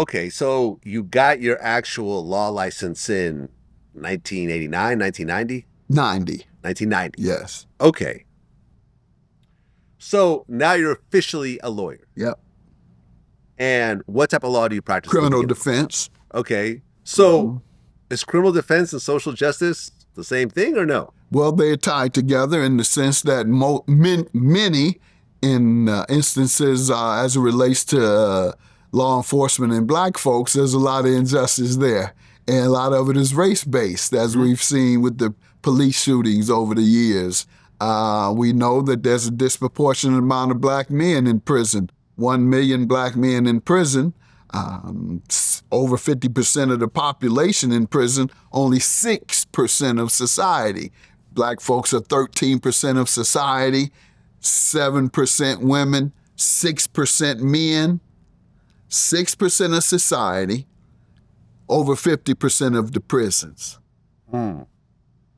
Okay, so you got your actual law license in 1989, 1990? 90. 1990. Yes. Okay. So now you're officially a lawyer. Yep. And what type of law do you practice? Criminal defense. Okay. So is criminal defense and social justice the same thing or no? Well, they're tied together in the sense that many instances as it relates to law enforcement and black folks, there's a lot of injustice there. And a lot of it is race-based, as we've seen with the police shootings over the years. We know that there's a disproportionate amount of black men in prison. 1 million black men in prison, over 50% of the population in prison, only 6% of society. Black folks are 13% of society, 7% women, 6% men, 6% of society, over 50% of the prisons. And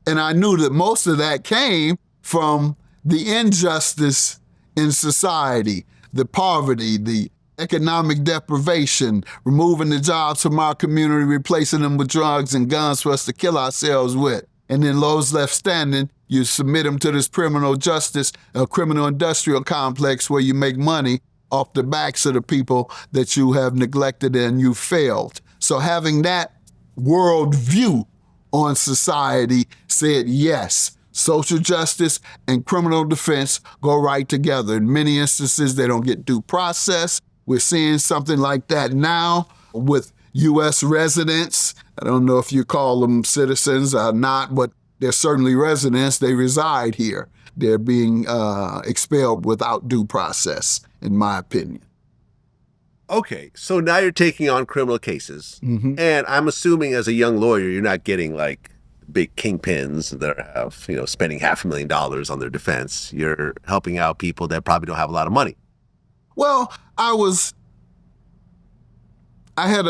I knew that most of that came from the injustice in society, the poverty, the economic deprivation, removing the jobs from our community, replacing them with drugs and guns for us to kill ourselves with. And then those left standing, you submit them to this criminal justice, criminal industrial complex where you make money off the backs of the people that you have neglected and you failed. So having that world view on society said, yes, social justice and criminal defense go right together. In many instances, they don't get due process. We're seeing something like that now with U.S. residents. I don't know if you call them citizens or not, but they're certainly residents. They reside here. They're being expelled without due process, in my opinion. Okay, so now you're taking on criminal cases. And I'm assuming as a young lawyer, you're not getting like big kingpins that have, spending $500,000 on their defense. You're helping out people that probably don't have a lot of money. Well, I had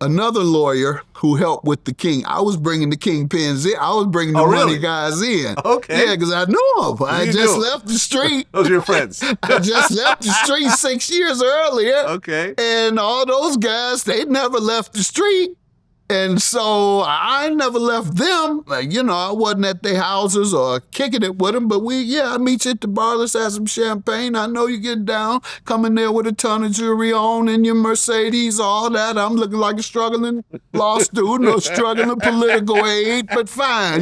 another lawyer who helped with the king. I was bringing the kingpins in. I was bringing the money guys in. Okay. Yeah, because I knew them. I just left the street. Those are your friends. I just left the street 6 years earlier. Okay. And all those guys, they never left the street. And so I never left them. I wasn't at their houses or kicking it with them, but I meet you at the bar, let's have some champagne. I know you get down, come in there with a ton of jewelry on and your Mercedes, all that. I'm looking like a struggling law student or struggling political aide, but fine.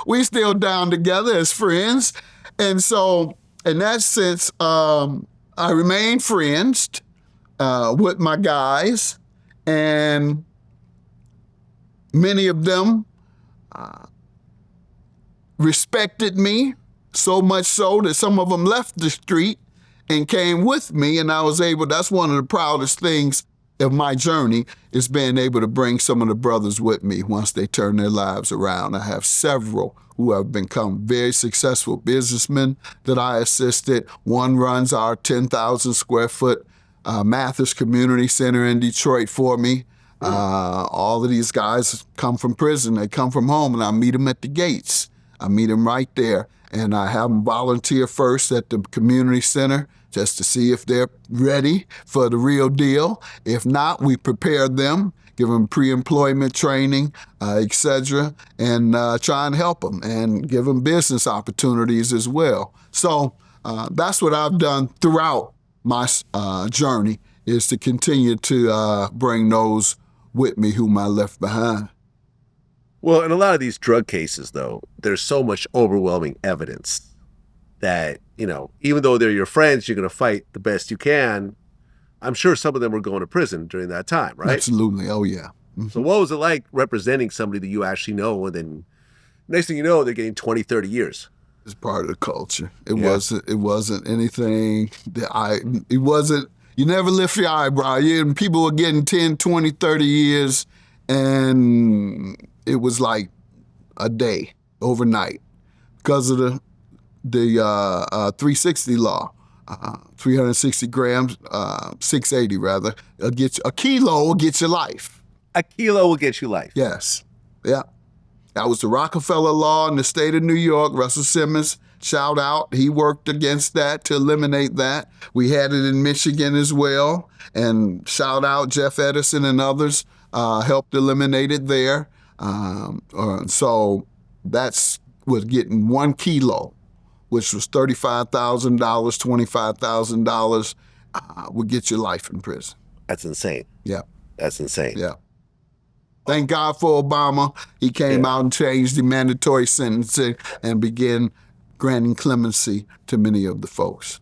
We still down together as friends. And so in that sense, I remained friends with my guys, and many of them respected me, so much so that some of them left the street and came with me, and that's one of the proudest things of my journey, is being able to bring some of the brothers with me once they turn their lives around. I have several who have become very successful businessmen that I assisted. One runs our 10,000 square foot Mathis Community Center in Detroit for me. All of these guys come from prison. They come from home, and I meet them at the gates. I meet them right there, and I have them volunteer first at the community center just to see if they're ready for the real deal. If not, we prepare them, give them pre-employment training, etc., and try and help them and give them business opportunities as well. So that's what I've done throughout my journey, is to continue to bring those with me whom I left behind. Well, in a lot of these drug cases, though, there's so much overwhelming evidence that, even though they're your friends, you're going to fight the best you can. I'm sure some of them were going to prison during that time, right? Absolutely. Oh, yeah. Mm-hmm. So what was it like representing somebody that you actually know, and then next thing you know, they're getting 20, 30 years? It's part of the culture. It wasn't anything that you never lift your eyebrow. People were getting 10, 20, 30 years, and it was like a day, overnight, because of the 360 law. 360 grams, 680 rather, a kilo will get you life. A kilo will get you life. Yes. Yeah. That was the Rockefeller law in the state of New York. Russell Simmons shout out. He worked against that to eliminate that. We had it in Michigan as well. And shout out Jeff Edison and others helped eliminate it there. So that's was getting 1 kilo, which was $35,000, $25,000, would get your life in prison. That's insane. Yeah. That's insane. Yeah. Thank God for Obama. He came out and changed the mandatory sentencing and began granting clemency to many of the folks.